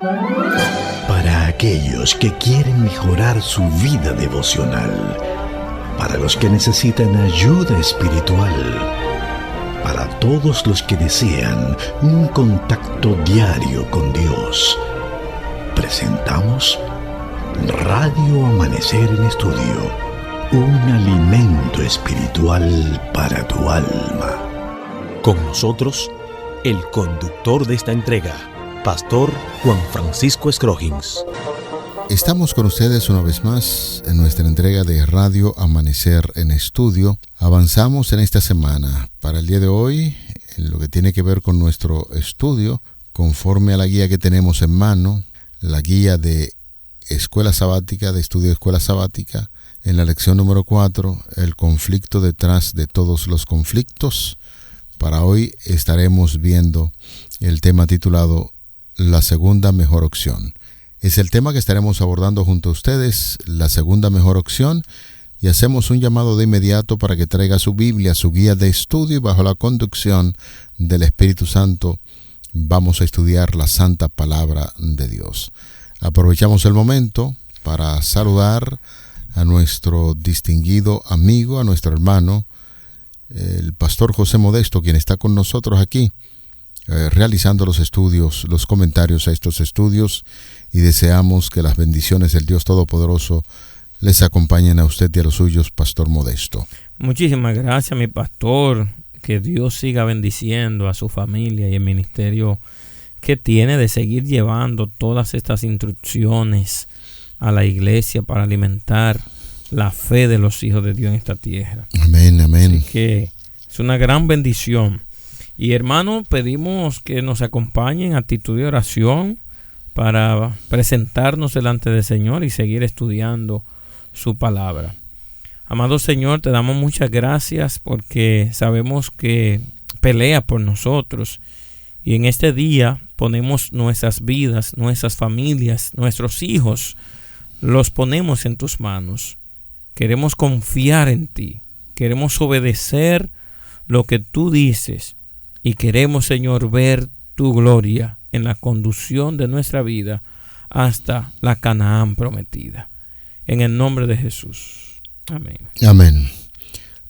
Para aquellos que quieren mejorar su vida devocional, para los que necesitan ayuda espiritual, para todos los que desean un contacto diario con Dios, presentamos Radio Amanecer en Estudio, un alimento espiritual para tu alma. Con nosotros, el conductor de esta entrega, Pastor Juan Francisco Scroggins. Estamos con ustedes una vez más en nuestra entrega de Radio Amanecer en Estudio. Avanzamos en esta semana. Para el día de hoy, en lo que tiene que ver con nuestro estudio, conforme a la guía que tenemos en mano, la guía de Escuela Sabática, de Estudio de Escuela Sabática, en la lección número 4, el conflicto detrás de todos los conflictos. Para hoy estaremos viendo el tema titulado La segunda mejor opción. Es el tema que estaremos abordando junto a ustedes, la segunda mejor opción, y hacemos un llamado de inmediato para que traiga su Biblia, su guía de estudio, y bajo la conducción del Espíritu Santo vamos a estudiar la Santa Palabra de Dios. Aprovechamos el momento para saludar a nuestro distinguido amigo, a nuestro hermano, el Pastor José Modesto, quien está con nosotros aquí, realizando los estudios, los comentarios a estos estudios, y deseamos que las bendiciones del Dios Todopoderoso les acompañen a usted y a los suyos, Pastor Modesto. Muchísimas gracias, mi pastor. Que Dios siga bendiciendo a su familia y el ministerio que tiene de seguir llevando todas estas instrucciones a la iglesia para alimentar la fe de los hijos de Dios en esta tierra. Amén, amén. Así que es una gran bendición. Y hermanos, pedimos que nos acompañen en actitud de oración para presentarnos delante del Señor y seguir estudiando su palabra. Amado Señor, te damos muchas gracias porque sabemos que pelea por nosotros, y en este día ponemos nuestras vidas, nuestras familias, nuestros hijos, los ponemos en tus manos. Queremos confiar en ti, queremos obedecer lo que tú dices, y queremos, Señor, ver tu gloria en la conducción de nuestra vida hasta la Canaán prometida. En el nombre de Jesús. Amén. Amén.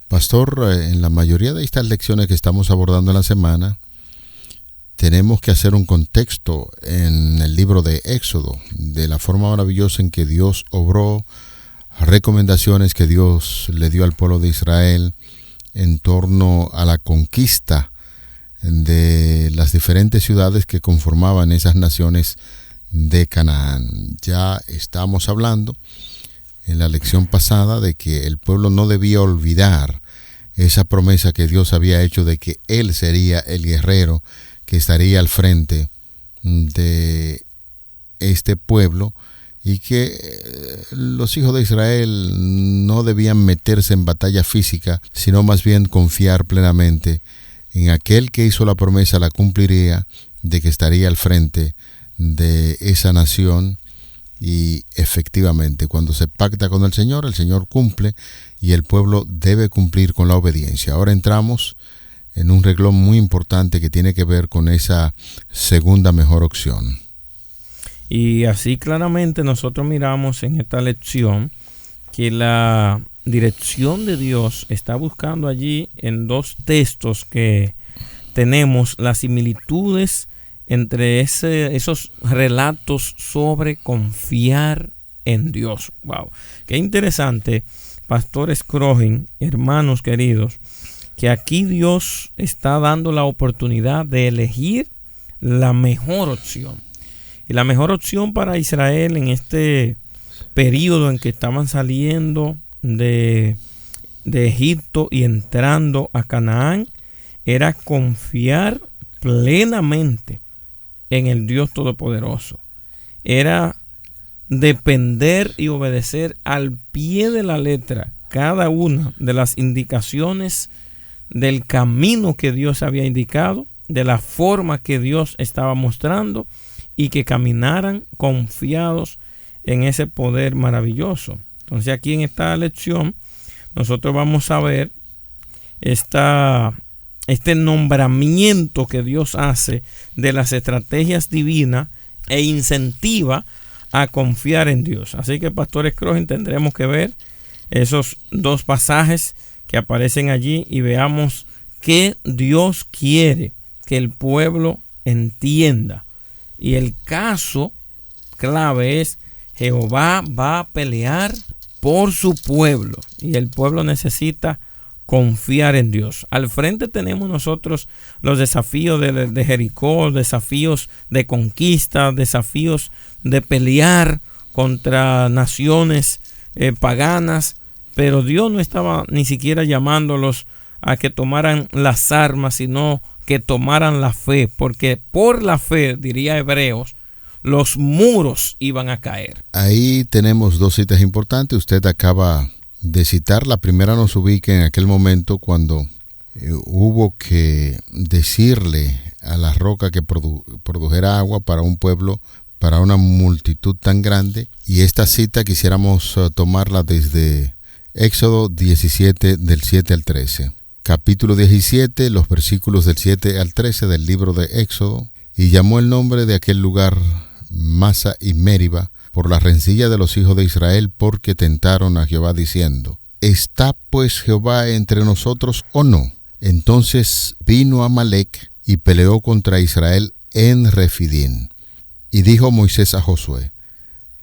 Pastor, en la mayoría de estas lecciones que estamos abordando en la semana, tenemos que hacer un contexto en el libro de Éxodo, de la forma maravillosa en que Dios obró, recomendaciones que Dios le dio al pueblo de Israel en torno a la conquista de las diferentes ciudades que conformaban esas naciones de Canaán. Ya estamos hablando en la lección pasada de que el pueblo no debía olvidar esa promesa que Dios había hecho de que Él sería el guerrero que estaría al frente de este pueblo, y que los hijos de Israel no debían meterse en batalla física, sino más bien confiar plenamente en aquel que hizo la promesa, la cumpliría, de que estaría al frente de esa nación. Y efectivamente, cuando se pacta con el Señor cumple, y el pueblo debe cumplir con la obediencia. Ahora entramos en un renglón muy importante que tiene que ver con esa segunda mejor opción. Y así claramente nosotros miramos en esta lección que la dirección de Dios está buscando allí en dos textos que tenemos las similitudes entre esos relatos sobre confiar en Dios. Wow, qué interesante, Pastor Scroggins, hermanos queridos, que aquí Dios está dando la oportunidad de elegir la mejor opción. Y la mejor opción para Israel en este periodo en que estaban saliendo de Egipto y entrando a Canaán era confiar plenamente en el Dios Todopoderoso. Era depender y obedecer al pie de la letra cada una de las indicaciones del camino que Dios había indicado, de la forma que Dios estaba mostrando, y que caminaran confiados en ese poder maravilloso. Entonces aquí en esta lección nosotros vamos a ver este nombramiento que Dios hace de las estrategias divinas e incentiva a confiar en Dios. Así que, Pastor Scrogin, tendremos que ver esos dos pasajes que aparecen allí y veamos qué Dios quiere que el pueblo entienda. Y el caso clave es: Jehová va a pelear por su pueblo y el pueblo necesita confiar en Dios. Al frente tenemos nosotros los desafíos de Jericó, desafíos de conquista, desafíos de pelear contra naciones paganas, pero Dios no estaba ni siquiera llamándolos a que tomaran las armas, sino que tomaran la fe, porque por la fe, diría Hebreos, los muros iban a caer. Ahí tenemos dos citas importantes. Usted acaba de citar. La primera nos ubica en aquel momento cuando hubo que decirle a la roca que produjera agua para un pueblo, para una multitud tan grande. Y esta cita quisiéramos tomarla desde Éxodo 17, del 7 al 13. Capítulo 17, los versículos del 7 al 13 del libro de Éxodo. Y llamó el nombre de aquel lugar Masa y Meriba, por la rencilla de los hijos de Israel, porque tentaron a Jehová diciendo: ¿está pues Jehová entre nosotros o no? Entonces vino Amalec y peleó contra Israel en Refidín. Y dijo Moisés a Josué: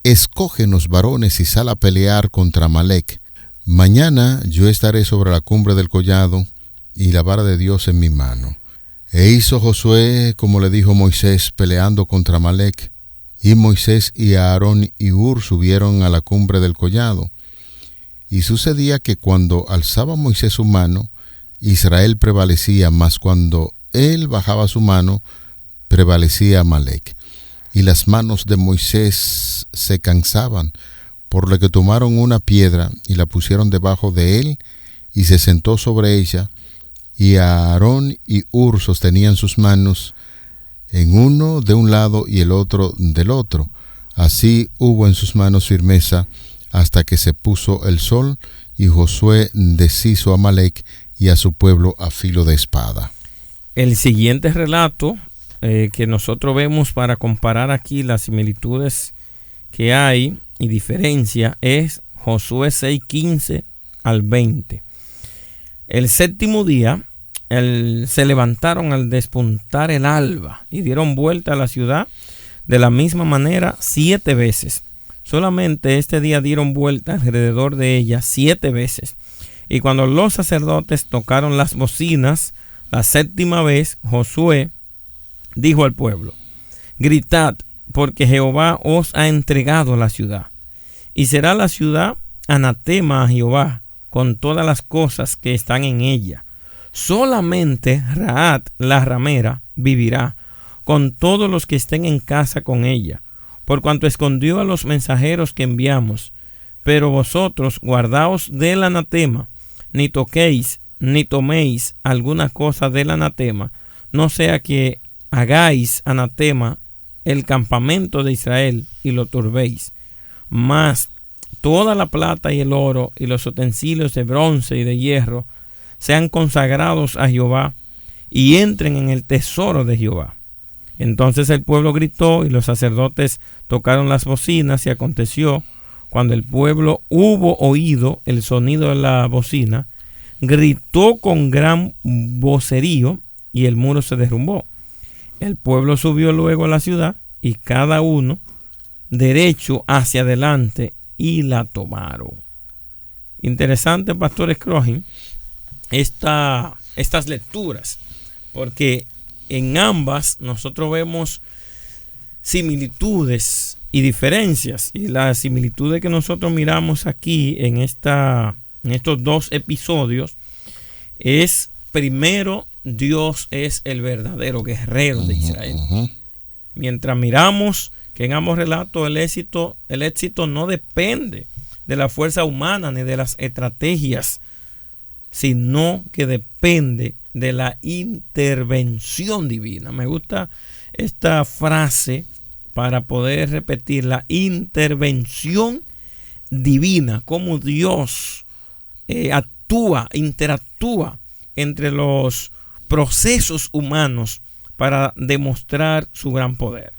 escógenos varones y sal a pelear contra Amalec. Mañana yo estaré sobre la cumbre del collado y la vara de Dios en mi mano. E hizo Josué como le dijo Moisés, peleando contra Amalec. Y Moisés y Aarón y Hur subieron a la cumbre del collado. Y sucedía que cuando alzaba Moisés su mano, Israel prevalecía, mas cuando él bajaba su mano, prevalecía Amalec. Y las manos de Moisés se cansaban, por lo que tomaron una piedra y la pusieron debajo de él, y se sentó sobre ella, y Aarón y Hur sostenían sus manos, en uno de un lado y el otro del otro. Así hubo en sus manos firmeza hasta que se puso el sol, y Josué deshizo a Amalec y a su pueblo a filo de espada. El siguiente relato que nosotros vemos para comparar aquí las similitudes que hay y diferencia es Josué 6:15 al 20. El séptimo día se levantaron al despuntar el alba y dieron vuelta a la ciudad de la misma manera 7 veces. Solamente este día dieron vuelta alrededor de ella 7 veces. Y cuando los sacerdotes tocaron las bocinas la 7ª vez, Josué dijo al pueblo: gritad, porque Jehová os ha entregado la ciudad. Y será la ciudad anatema a Jehová con todas las cosas que están en ella. Solamente Rahat la ramera vivirá, con todos los que estén en casa con ella, por cuanto escondió a los mensajeros que enviamos. Pero vosotros guardaos del anatema, ni toquéis ni toméis alguna cosa del anatema, no sea que hagáis anatema el campamento de Israel y lo turbéis. Mas toda la plata y el oro y los utensilios de bronce y de hierro sean consagrados a Jehová y entren en el tesoro de Jehová. Entonces el pueblo gritó y los sacerdotes tocaron las bocinas, y aconteció, cuando el pueblo hubo oído el sonido de la bocina, gritó con gran vocerío y el muro se derrumbó. El pueblo subió luego a la ciudad y cada uno derecho hacia adelante y la tomaron. Interesante, Pastor Scrogin, estas lecturas, porque en ambas nosotros vemos similitudes y diferencias, y las similitudes que nosotros miramos aquí en estos dos episodios es: primero, Dios es el verdadero guerrero de Israel. Mientras miramos que en ambos relatos el éxito no depende de la fuerza humana ni de las estrategias, sino que depende de la intervención divina. Me gusta esta frase para poder repetir: la intervención divina, cómo Dios interactúa entre los procesos humanos para demostrar su gran poder.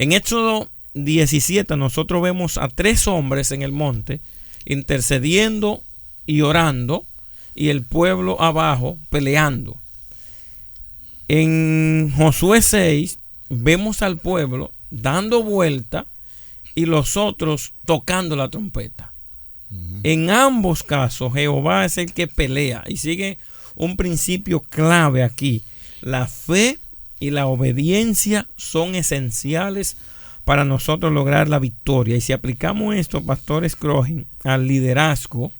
En Éxodo 17 nosotros vemos a 3 hombres en el monte intercediendo y orando, y el pueblo abajo peleando. En Josué 6 vemos al pueblo dando vuelta y los otros tocando la trompeta. En ambos casos Jehová es el que pelea, y sigue un principio clave aquí: la fe y la obediencia son esenciales para nosotros lograr la victoria. Y si aplicamos esto, Pastor Scrogin, al liderazgo,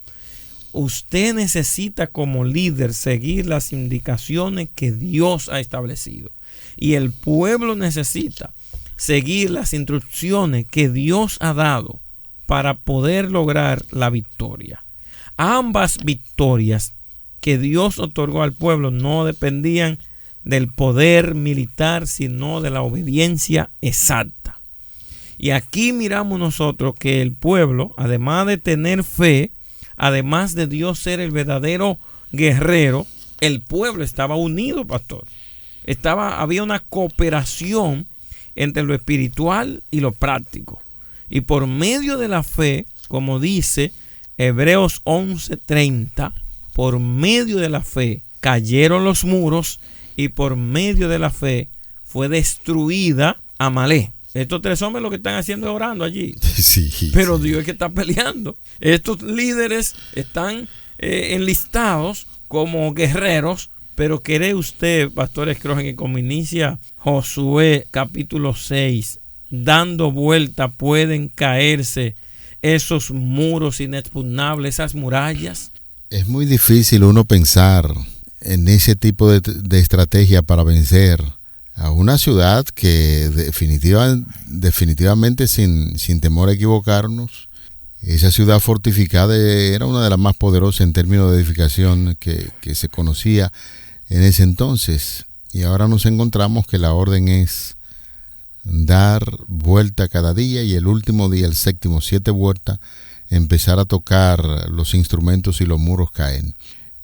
usted necesita como líder seguir las indicaciones que Dios ha establecido, y el pueblo necesita seguir las instrucciones que Dios ha dado para poder lograr la victoria. Ambas victorias que Dios otorgó al pueblo no dependían del poder militar, sino de la obediencia exacta. Y aquí miramos nosotros que el pueblo, además de tener fe, además de Dios ser el verdadero guerrero, el pueblo estaba unido, pastor. Había una cooperación entre lo espiritual y lo práctico. Y por medio de la fe, como dice Hebreos 11:30, por medio de la fe cayeron los muros, y por medio de la fe fue destruida Amalek. Estos 3 hombres lo que están haciendo es orando allí. Sí, pero sí. Dios es que está peleando. Estos líderes están enlistados como guerreros. Pero ¿cree usted, Pastor Scrogin, que como inicia Josué capítulo 6, dando vuelta pueden caerse esos muros inexpugnables, esas murallas? Es muy difícil uno pensar en ese tipo de estrategia para vencer a una ciudad que definitivamente sin temor a equivocarnos, esa ciudad fortificada era una de las más poderosas en términos de edificación que se conocía en ese entonces. Y ahora nos encontramos que la orden es dar vuelta cada día, y el último día, el séptimo, 7 vueltas, empezar a tocar los instrumentos y los muros caen.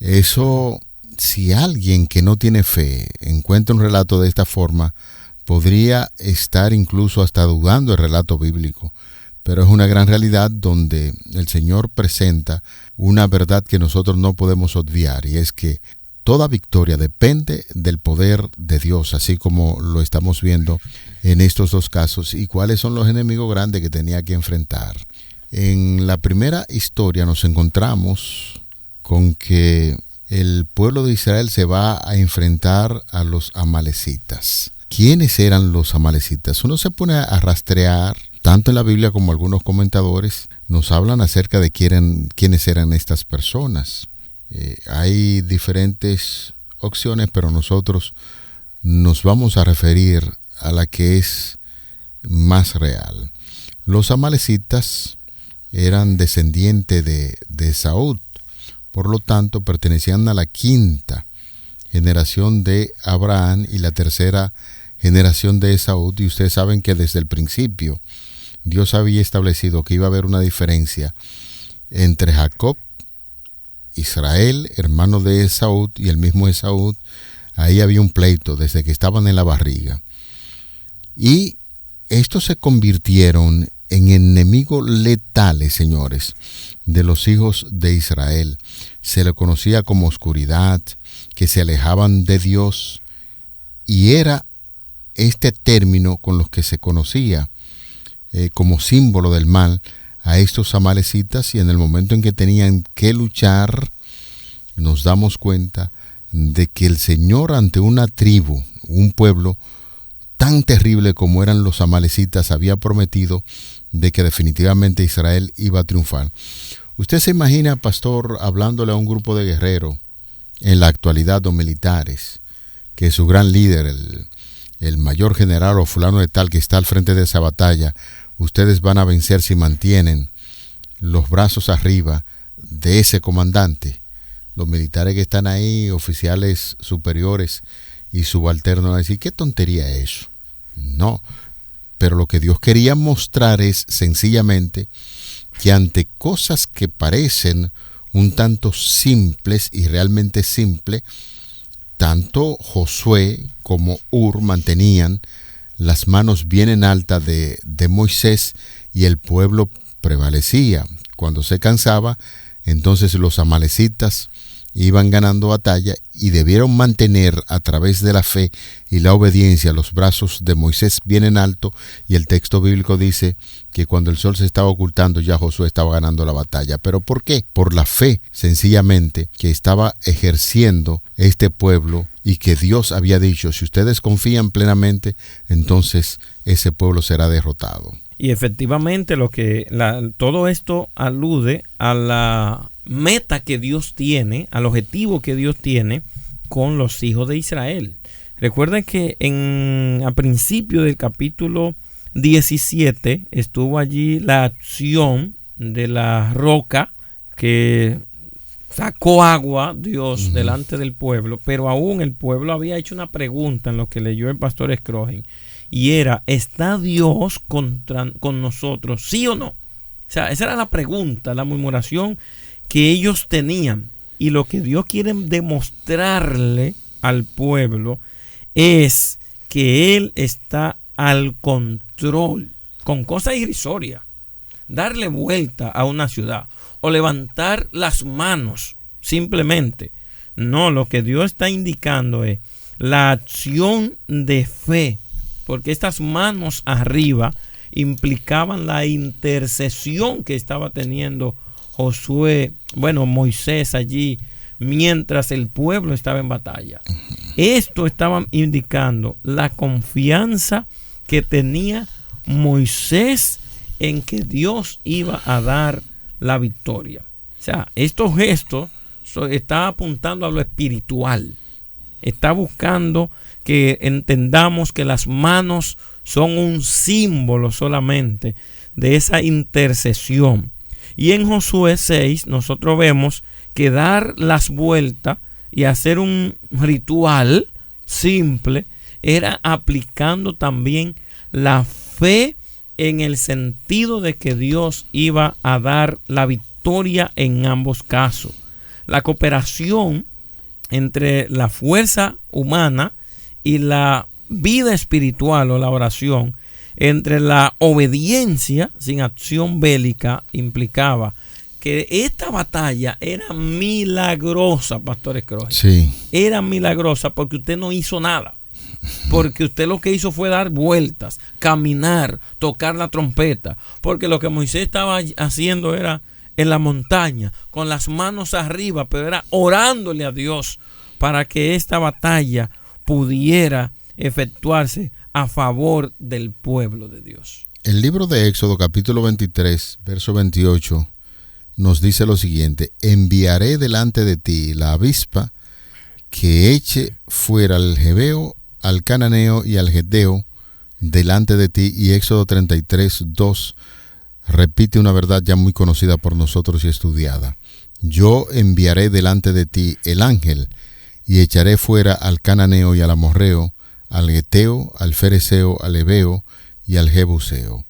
Eso, si alguien que no tiene fe encuentra un relato de esta forma, podría estar incluso hasta dudando el relato bíblico. Pero es una gran realidad donde el Señor presenta una verdad que nosotros no podemos obviar, y es que toda victoria depende del poder de Dios, así como lo estamos viendo en estos 2 casos. ¿Y cuáles son los enemigos grandes que tenía que enfrentar? En la primera historia nos encontramos con que el pueblo de Israel se va a enfrentar a los amalecitas. ¿Quiénes eran los amalecitas? Uno se pone a rastrear, tanto en la Biblia como algunos comentadores nos hablan acerca de quiénes eran estas personas. Hay diferentes opciones, pero nosotros nos vamos a referir a la que es más real. Los amalecitas eran descendientes de Esaú, por lo tanto pertenecían a la 5ª generación de Abraham y la 3ª generación de Esaú. Y ustedes saben que desde el principio Dios había establecido que iba a haber una diferencia entre Jacob, Israel, hermano de Esaú, y el mismo Esaú. Ahí había un pleito desde que estaban en la barriga. Y estos se convirtieron en enemigos letales, señores, de los hijos de Israel. Se le conocía como oscuridad, que se alejaban de Dios, y era este término con los que se conocía como símbolo del mal a estos amalecitas. Y en el momento en que tenían que luchar, nos damos cuenta de que el Señor, ante una tribu, un pueblo tan terrible como eran los amalecitas, había prometido de que definitivamente Israel iba a triunfar. Usted se imagina, pastor, hablándole a un grupo de guerreros en la actualidad, o militares, que su gran líder, el mayor general o fulano de tal que está al frente de esa batalla, ustedes van a vencer si mantienen los brazos arriba de ese comandante. Los militares que están ahí, oficiales superiores y subalternos, van a decir, ¿qué tontería es eso? No, pero lo que Dios quería mostrar es sencillamente que ante cosas que parecen un tanto simples y realmente simples, tanto Josué como Ur mantenían las manos bien en alta de Moisés y el pueblo prevalecía. Cuando se cansaba, entonces los amalecitas iban ganando batalla y debieron mantener a través de la fe y la obediencia los brazos de Moisés bien en alto, y el texto bíblico dice que cuando el sol se estaba ocultando ya Josué estaba ganando la batalla. ¿Pero por qué? Por la fe, sencillamente, que estaba ejerciendo este pueblo y que Dios había dicho, si ustedes confían plenamente, entonces ese pueblo será derrotado. Y efectivamente todo esto alude a la meta que Dios tiene, al objetivo que Dios tiene con los hijos de Israel. Recuerden que a principio del capítulo 17 estuvo allí la acción de la roca que sacó agua Dios delante del pueblo, pero aún el pueblo había hecho una pregunta en lo que leyó el pastor Scroggin, y era, ¿está Dios con nosotros, sí o no? O sea, esa era la pregunta, la murmuración que ellos tenían. Y lo que Dios quiere demostrarle al pueblo es que Él está al control, con cosas irrisorias. Darle vuelta a una ciudad o levantar las manos simplemente. No, lo que Dios está indicando es la acción de fe, porque estas manos arriba implicaban la intercesión que estaba teniendo Moisés allí mientras el pueblo estaba en batalla. Esto estaba indicando la confianza que tenía Moisés en que Dios iba a dar la victoria. O sea, estos gestos está apuntando a lo espiritual. Está buscando que entendamos que las manos son un símbolo solamente de esa intercesión. Y en Josué 6 nosotros vemos que dar las vueltas y hacer un ritual simple era aplicando también la fe en el sentido de que Dios iba a dar la victoria en ambos casos. La cooperación entre la fuerza humana y la vida espiritual o la oración, entre la obediencia sin acción bélica, implicaba que esta batalla era milagrosa, Pastor Scroggin. Sí. Era milagrosa porque usted no hizo nada. Porque usted lo que hizo fue dar vueltas, caminar, tocar la trompeta. Porque lo que Moisés estaba haciendo era en la montaña, con las manos arriba, pero era orándole a Dios para que esta batalla pudiera efectuarse a favor del pueblo de Dios. El libro de Éxodo, capítulo 23, verso 28, nos dice lo siguiente: enviaré delante de ti la avispa que eche fuera al Jebeo, al Cananeo y al Geteo delante de ti. Y Éxodo 33, 2 repite una verdad ya muy conocida por nosotros y estudiada: yo enviaré delante de ti el ángel y echaré fuera al Cananeo y al Amorreo, al Geteo, al Fereceo, al Heveo y al Jebuseo.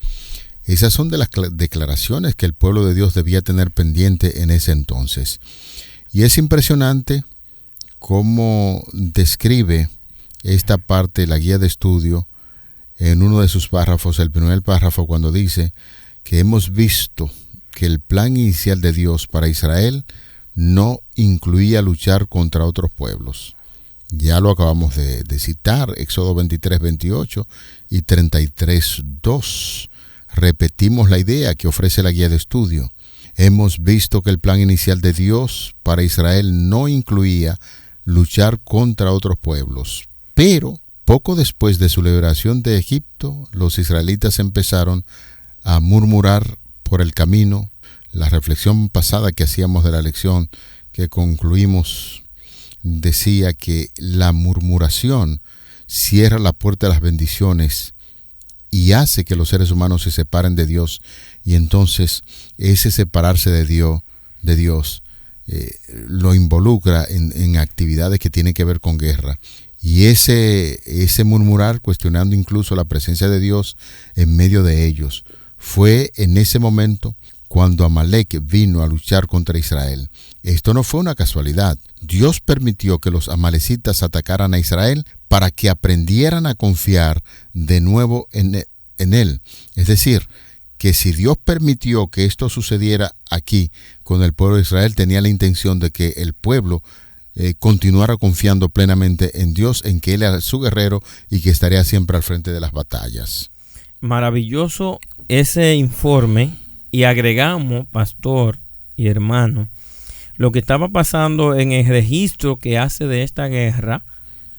Esas son de las declaraciones que el pueblo de Dios debía tener pendiente en ese entonces. Y es impresionante cómo describe esta parte la guía de estudio en uno de sus párrafos, el primer párrafo, cuando dice que hemos visto que el plan inicial de Dios para Israel no incluía luchar contra otros pueblos. Ya lo acabamos de citar, Éxodo 23, 28 y 33, 2. Repetimos la idea que ofrece la guía de estudio. Hemos visto que el plan inicial de Dios para Israel no incluía luchar contra otros pueblos. Pero poco después de su liberación de Egipto, los israelitas empezaron a murmurar por el camino. La reflexión pasada que hacíamos de la lección que concluimos decía que la murmuración cierra la puerta a las bendiciones y hace que los seres humanos se separen de Dios, y entonces ese separarse de Dios lo involucra en actividades que tienen que ver con guerra. Y ese murmurar, cuestionando incluso la presencia de Dios en medio de ellos, fue en ese momento cuando Amalek vino a luchar contra Israel. Esto no fue una casualidad. Dios permitió que los amalecitas atacaran a Israel para que aprendieran a confiar de nuevo en Él. Es decir, que si Dios permitió que esto sucediera aquí con el pueblo de Israel, tenía la intención de que el pueblo continuara confiando plenamente en Dios, en que Él era su guerrero y que estaría siempre al frente de las batallas. Maravilloso ese informe, y agregamos, pastor y hermano, lo que estaba pasando en el registro que hace de esta guerra,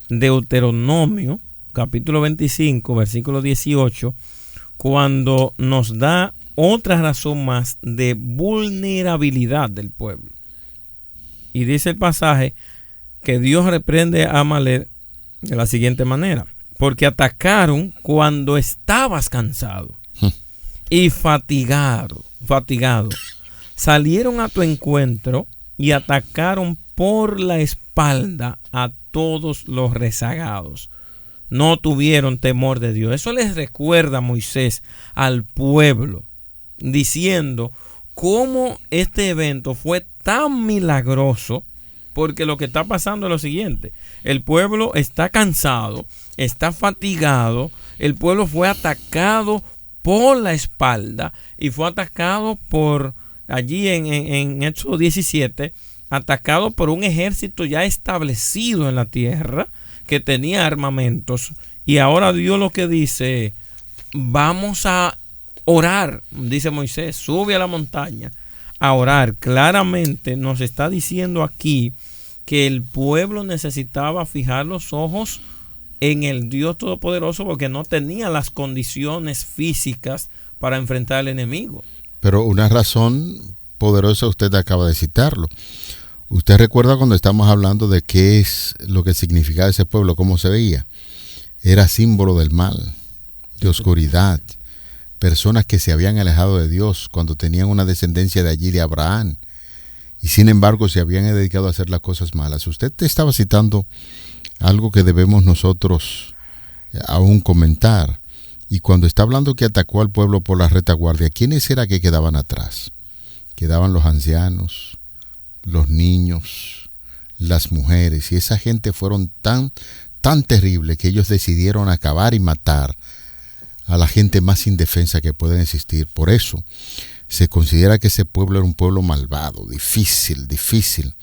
Deuteronomio, capítulo 25, versículo 18, cuando nos da otra razón más de vulnerabilidad del pueblo. Y dice el pasaje que Dios reprende a Amalek de la siguiente manera: porque atacaron cuando estabas cansado y fatigado. Salieron a tu encuentro y atacaron por la espalda a todos los rezagados. No tuvieron temor de Dios. Eso les recuerda a Moisés al pueblo, diciendo cómo este evento fue tan milagroso, porque lo que está pasando es lo siguiente: el pueblo está cansado, está fatigado, el pueblo fue atacado por la espalda y fue atacado por, allí en Éxodo 17, atacado por un ejército ya establecido en la tierra, que tenía armamentos. Y ahora Dios lo que dice: vamos a orar, dice Moisés, sube a la montaña a orar. Claramente nos está diciendo aquí que el pueblo necesitaba fijar los ojos en el Dios Todopoderoso, porque no tenía las condiciones físicas para enfrentar al enemigo. Pero una razón poderosa, usted acaba de citarlo. Usted recuerda cuando estamos hablando de qué es lo que significaba ese pueblo, cómo se veía. Era símbolo del mal, de oscuridad. Personas que se habían alejado de Dios cuando tenían una descendencia de allí, de Abraham, y sin embargo se habían dedicado a hacer las cosas malas. Usted te estaba citando algo que debemos nosotros aún comentar. Y cuando está hablando que atacó al pueblo por la retaguardia, ¿quiénes era que quedaban atrás? Quedaban los ancianos, los niños, las mujeres, y esa gente fueron tan terribles que ellos decidieron acabar y matar a la gente más indefensa que pueden existir. Por eso se considera que ese pueblo era un pueblo malvado, difícil.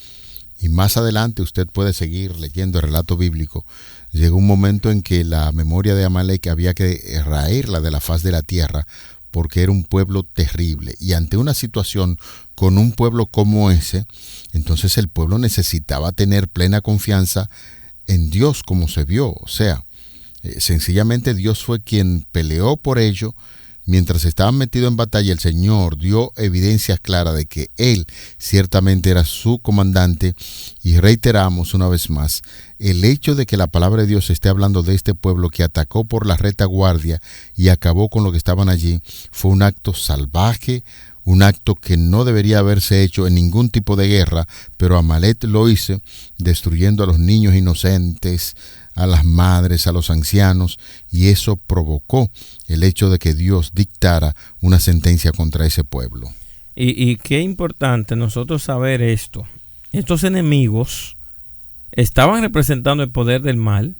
Y más adelante usted puede seguir leyendo el relato bíblico. Llegó un momento en que la memoria de Amalek había que raerla de la faz de la tierra, porque era un pueblo terrible. Y ante una situación con un pueblo como ese, entonces el pueblo necesitaba tener plena confianza en Dios, como se vio. O sea, sencillamente Dios fue quien peleó por ello. Mientras estaban metidos en batalla, el Señor dio evidencias claras de que Él ciertamente era su comandante. Y reiteramos una vez más, el hecho de que la palabra de Dios esté hablando de este pueblo que atacó por la retaguardia y acabó con lo que estaban allí, fue un acto salvaje, un acto que no debería haberse hecho en ningún tipo de guerra, pero Amalek lo hizo, destruyendo a los niños inocentes, a las madres, a los ancianos, y eso provocó el hecho de que Dios dictara una sentencia contra ese pueblo. Y qué importante nosotros saber esto. Estos enemigos estaban representando el poder del mal,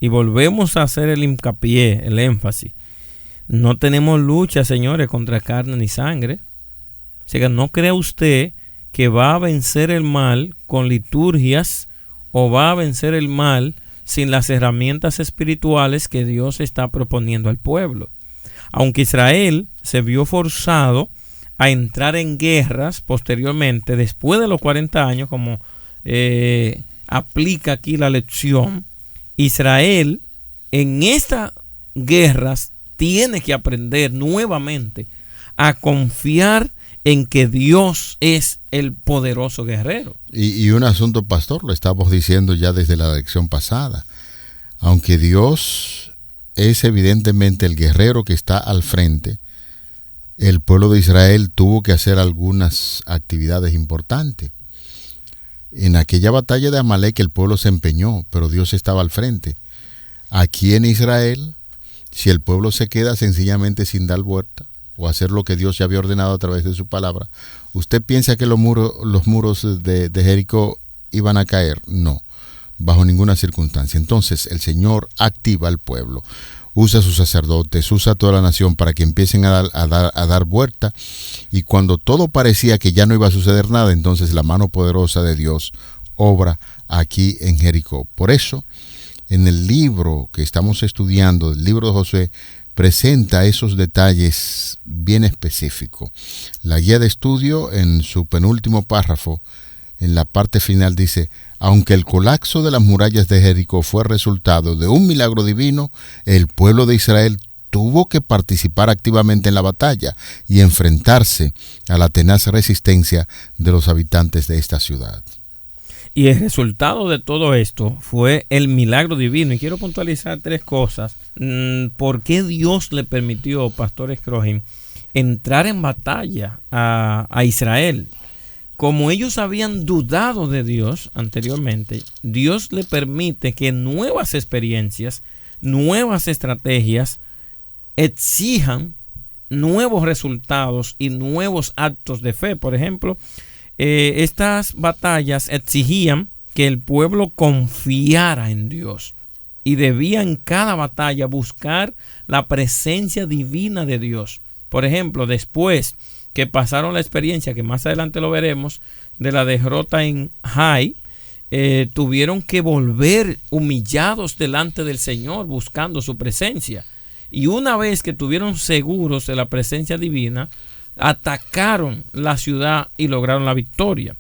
y volvemos a hacer el hincapié, el énfasis. No tenemos lucha, señores, contra carne ni sangre. O sea, que no crea usted que va a vencer el mal con liturgias, o va a vencer el mal sin las herramientas espirituales que Dios está proponiendo al pueblo. Aunque Israel se vio forzado a entrar en guerras posteriormente, después de los 40 años, como aplica aquí la lección, Israel en estas guerras tiene que aprender nuevamente a confiar en que Dios es el poderoso guerrero. Y un asunto, pastor, lo estamos diciendo ya desde la lección pasada. Aunque Dios es evidentemente el guerrero que está al frente, el pueblo de Israel tuvo que hacer algunas actividades importantes. En aquella batalla de Amalek el pueblo se empeñó, pero Dios estaba al frente. Aquí en Israel, si el pueblo se queda sencillamente sin dar vuelta o hacer lo que Dios ya había ordenado a través de su palabra, ¿usted piensa que los muros de Jericó iban a caer? No, bajo ninguna circunstancia. Entonces el Señor activa al pueblo, usa a sus sacerdotes, usa a toda la nación para que empiecen a dar vuelta, y cuando todo parecía que ya no iba a suceder nada, entonces la mano poderosa de Dios obra aquí en Jericó. Por eso, en el libro que estamos estudiando, el libro de Josué, presenta esos detalles bien específicos. La guía de estudio, en su penúltimo párrafo, en la parte final, dice: aunque el colapso de las murallas de Jericó fue resultado de un milagro divino, el pueblo de Israel tuvo que participar activamente en la batalla y enfrentarse a la tenaz resistencia de los habitantes de esta ciudad. Y el resultado de todo esto fue el milagro divino. Y quiero puntualizar 3 cosas. ¿Por qué Dios le permitió, Pastor Scroggin, entrar en batalla a Israel? Como ellos habían dudado de Dios anteriormente, Dios le permite que nuevas experiencias, nuevas estrategias exijan nuevos resultados y nuevos actos de fe. Por ejemplo, estas batallas exigían que el pueblo confiara en Dios y debía en cada batalla buscar la presencia divina de Dios. Por ejemplo, después que pasaron la experiencia, que más adelante lo veremos, de la derrota en Hai, tuvieron que volver humillados delante del Señor buscando su presencia. Y una vez que estuvieron seguros de la presencia divina, atacaron la ciudad y lograron la victoria.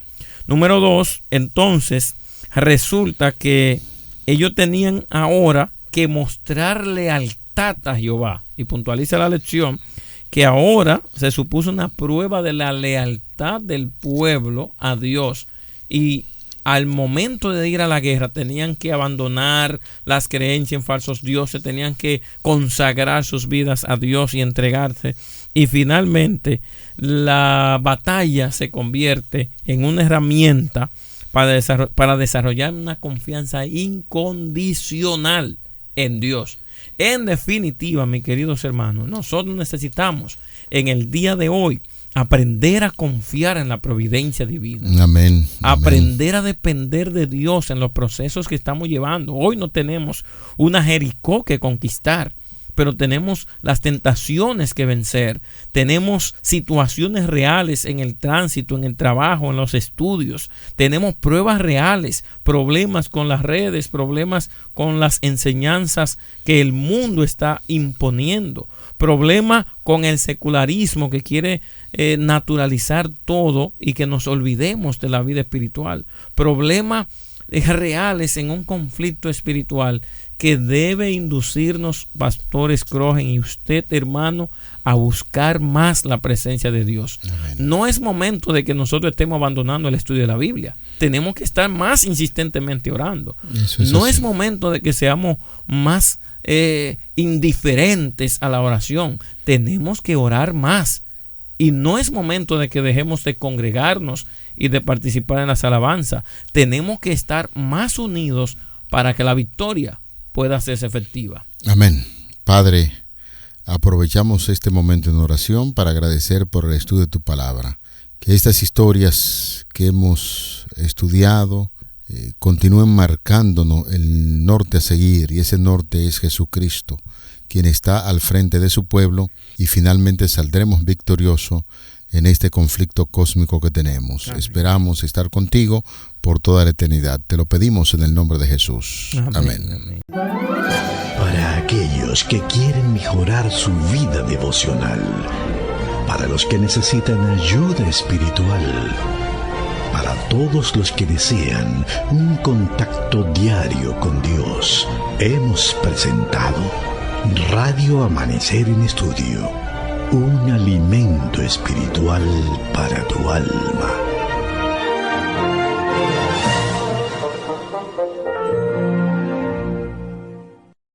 Número 2, entonces resulta que ellos tenían ahora que mostrar lealtad a Jehová. Y puntualiza la lección que ahora se supuso una prueba de la lealtad del pueblo a Dios. Y al momento de ir a la guerra tenían que abandonar las creencias en falsos dioses, tenían que consagrar sus vidas a Dios y entregarse. Y finalmente la batalla se convierte en una herramienta para desarrollar una confianza incondicional en Dios. En definitiva, mis queridos hermanos, nosotros necesitamos en el día de hoy aprender a confiar en la providencia divina. Amén. Aprender a depender de Dios en los procesos que estamos llevando. Hoy no tenemos una Jericó que conquistar, pero tenemos las tentaciones que vencer. Tenemos situaciones reales en el tránsito, en el trabajo, en los estudios. Tenemos pruebas reales, problemas con las redes, problemas con las enseñanzas que el mundo está imponiendo. Problema con el secularismo que quiere naturalizar todo y que nos olvidemos de la vida espiritual. Problemas reales en un conflicto espiritual que debe inducirnos, Pastor Scroggin, y usted, hermano, a buscar más la presencia de Dios. Amén. No es momento de que nosotros estemos abandonando el estudio de la Biblia. Tenemos que estar más insistentemente orando. No es momento de que seamos más indiferentes a la oración. Tenemos que orar más. Y no es momento de que dejemos de congregarnos y de participar en las alabanzas. Tenemos que estar más unidos para que la victoria pueda hacerse efectiva. Amén. Padre, aprovechamos este momento en oración para agradecer por el estudio de tu palabra. Que estas historias que hemos estudiado continúen marcándonos el norte a seguir, y ese norte es Jesucristo, quien está al frente de su pueblo, y finalmente saldremos victoriosos en este conflicto cósmico que tenemos. Amén. Esperamos estar contigo por toda la eternidad. Te lo pedimos en el nombre de Jesús. Amén. Amén. Para aquellos que quieren mejorar su vida devocional, para los que necesitan ayuda espiritual, para todos los que desean un contacto diario con Dios, hemos presentado Radio Amanecer en Estudio, un alimento espiritual para tu alma.